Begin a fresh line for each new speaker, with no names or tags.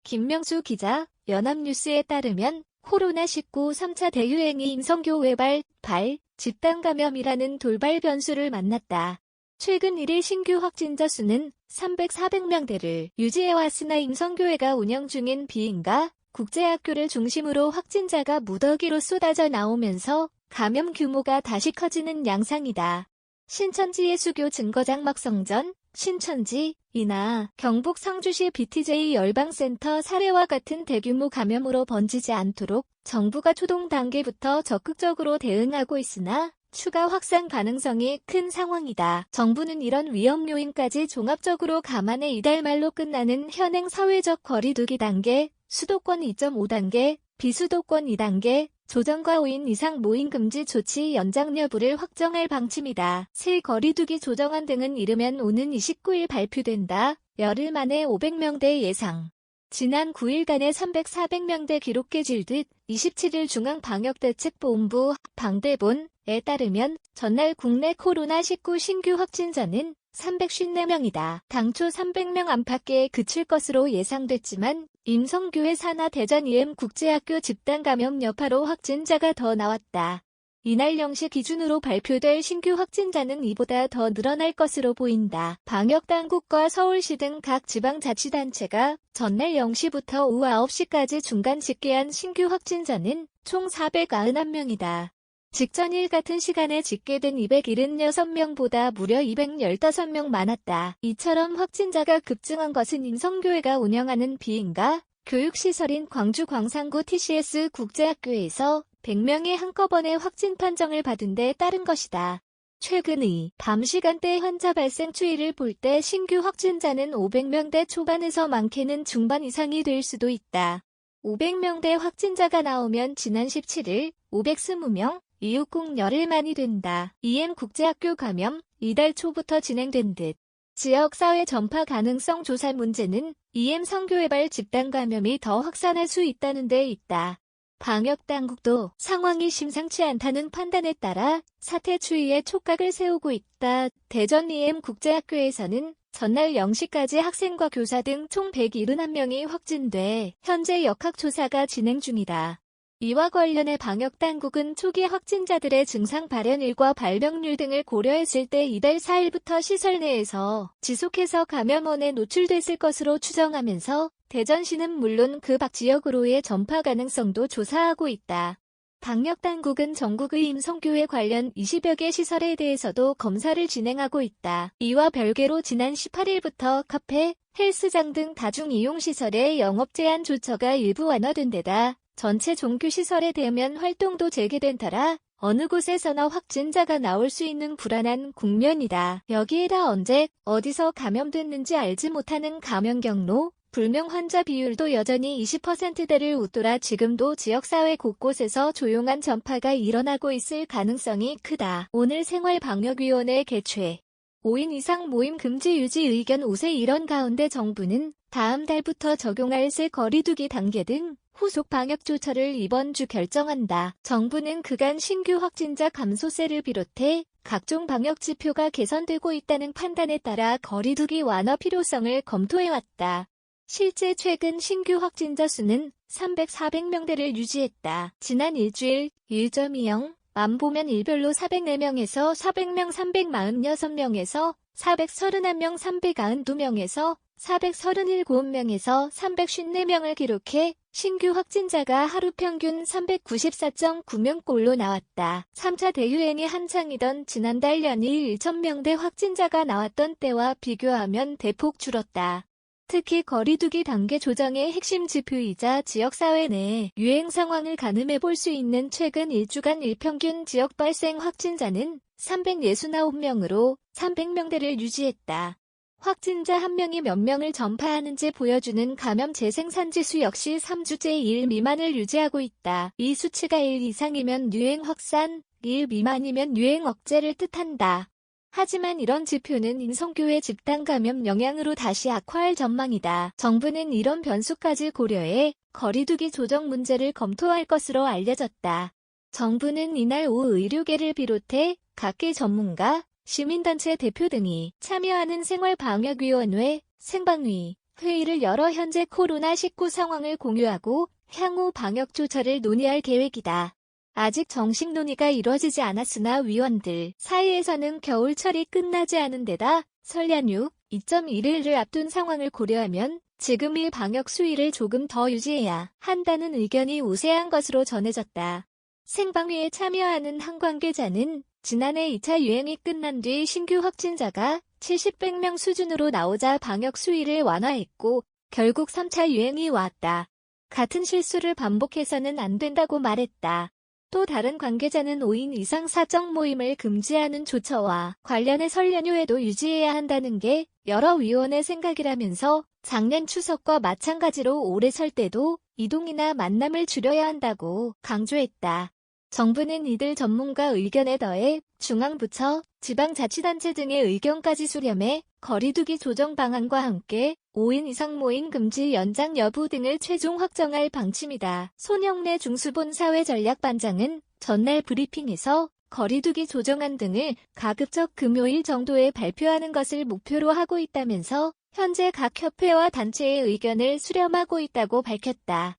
김명수 기자, 연합뉴스에 따르면 코로나19 3차 대유행이 임성교 외발, 집단 감염이라는 돌발 변수를 만났다. 최근 1일 신규 확진자 수는 300-400명대를 유지해왔으나 임성교회가 운영 중인 비인가 국제학교를 중심으로 확진자가 무더기로 쏟아져 나오면서 감염 규모가 다시 커지는 양상이다. 신천지 예수교 증거장막성전, 신천지, 이나 경북 성주시 BTJ 열방센터 사례와 같은 대규모 감염으로 번지지 않도록 정부가 초동 단계부터 적극적으로 대응하고 있으나 추가 확산 가능성이 큰 상황이다. 정부는 이런 위험 요인까지 종합적으로 감안해 이달 말로 끝나는 현행 사회적 거리두기 단계, 수도권 2.5단계, 비수도권 2단계, 조정과 5인 이상 모임 금지 조치 연장 여부를 확정할 방침이다. 새 거리두기 조정안 등은 이르면 오는 29일 발표된다. 열흘 만에 500명대 예상. 지난 9일간의 300-400명대 기록해 질듯 27일 중앙방역대책본부 방대본에 따르면 전날 국내 코로나19 신규 확진자는 354명이다. 당초 300명 안팎에 그칠 것으로 예상됐지만 임성교회 산하 대전 EM국제학교 집단 감염 여파로 확진자가 더 나왔다. 이날 0시 기준으로 발표될 신규 확진자는 이보다 더 늘어날 것으로 보인다. 방역당국과 서울시 등 각 지방자치단체가 전날 0시부터 오후 9시까지 중간 집계한 신규 확진자는 총 491명이다. 직전일 같은 시간에 집계된 276명보다 무려 215명 많았다. 이처럼 확진자가 급증한 것은 임성교회가 운영하는 비인가 교육시설인 광주 광산구 TCS 국제학교에서 100명이 한꺼번에 확진 판정을 받은 데 따른 것이다. 최근의 밤 시간대 환자 발생 추이를 볼 때 신규 확진자는 500명대 초반에서 많게는 중반 이상이 될 수도 있다. 500명대 확진자가 나오면 지난 17일 520명, 이후 꼭 열흘 만이 된다. EM국제학교 감염, 이달 초부터 진행된 듯. 지역사회 전파 가능성 조사 문제는 EM 성교외발 집단 감염이 더 확산할 수 있다는 데 있다. 방역당국도 상황이 심상치 않다는 판단에 따라 사태 추이에 촉각을 세우고 있다. 대전 EM국제학교에서는 전날 0시까지 학생과 교사 등 총 171명이 확진돼 현재 역학조사가 진행 중이다. 이와 관련해 방역당국은 초기 확진자들의 증상 발현일과 발병률 등을 고려했을 때 이달 4일부터 시설 내에서 지속해서 감염원에 노출됐을 것으로 추정하면서 대전시는 물론 그 밖 지역으로의 전파 가능성도 조사하고 있다. 방역당국은 전국의 임성교회 관련 20여 개 시설에 대해서도 검사를 진행하고 있다. 이와 별개로 지난 18일부터 카페, 헬스장 등 다중이용시설의 영업 제한 조처가 일부 완화된 데다 전체 종교시설의 대면 활동도 재개된 터라 어느 곳에서나 확진자가 나올 수 있는 불안한 국면이다. 여기에다 언제, 어디서 감염됐는지 알지 못하는 감염 경로, 불명 환자 비율도 여전히 20%대를 웃돌아 지금도 지역사회 곳곳에서 조용한 전파가 일어나고 있을 가능성이 크다. 오늘 생활방역위원회 개최. 5인 이상 모임 금지 유지 의견 우세. 이런 가운데 정부는 다음 달부터 적용할 새 거리두기 단계 등 후속 방역 조처를 이번 주 결정한다. 정부는 그간 신규 확진자 감소세를 비롯해 각종 방역 지표가 개선되고 있다는 판단에 따라 거리두기 완화 필요성을 검토해왔다. 실제 최근 신규 확진자 수는 300-400명대를 유지했다. 지난 일주일 1.20만 보면 일별로 404명에서 400명 346명에서 431명 392명에서 437명에서 354명을 기록해 신규 확진자가 하루 평균 394.9명꼴로 나왔다. 3차 대유행이 한창이던 지난달 연일 1,000명대 확진자가 나왔던 때와 비교하면 대폭 줄었다. 특히 거리두기 단계 조정의 핵심 지표이자 지역사회 내 유행 상황을 가늠해 볼 수 있는 최근 일주간 일평균 지역 발생 확진자는 369명으로 300명대를 유지했다. 확진자 한 명이 몇 명을 전파하는지 보여주는 감염 재생산지수 역시 3주째 1 미만을 유지하고 있다. 이 수치가 1 이상이면 유행 확산, 1 미만이면 유행 억제를 뜻한다. 하지만 이런 지표는 임성교회 집단 감염 영향으로 다시 악화할 전망이다. 정부는 이런 변수까지 고려해 거리두기 조정 문제를 검토할 것으로 알려졌다. 정부는 이날 오후 의료계를 비롯해 각계 전문가, 시민단체 대표 등이 참여하는 생활방역위원회, 생방위, 회의를 열어 현재 코로나19 상황을 공유하고 향후 방역 조처를 논의할 계획이다. 아직 정식 논의가 이뤄지지 않았으나 위원들 사이에서는 겨울철이 끝나지 않은 데다 설 연휴 2.1일을 앞둔 상황을 고려하면 지금의 방역 수위를 조금 더 유지해야 한다는 의견이 우세한 것으로 전해졌다. 생방위에 참여하는 한 관계자는 지난해 2차 유행이 끝난 뒤 신규 확진자가 70~100명 수준으로 나오자 방역 수위를 완화했고 결국 3차 유행이 왔다. 같은 실수를 반복해서는 안 된다고 말했다. 또 다른 관계자는 5인 이상 사적 모임을 금지하는 조처와 관련해 설 연휴에도 유지해야 한다는 게 여러 위원의 생각이라면서 작년 추석과 마찬가지로 올해 설 때도 이동이나 만남을 줄여야 한다고 강조했다. 정부는 이들 전문가 의견에 더해 중앙부처, 지방자치단체 등의 의견까지 수렴해 거리두기 조정 방안과 함께 5인 이상 모임 금지 연장 여부 등을 최종 확정할 방침이다. 손영래 중수본사회전략반장은 전날 브리핑에서 거리두기 조정안 등을 가급적 금요일 정도에 발표하는 것을 목표로 하고 있다면서 현재 각 협회와 단체의 의견을 수렴하고 있다고 밝혔다.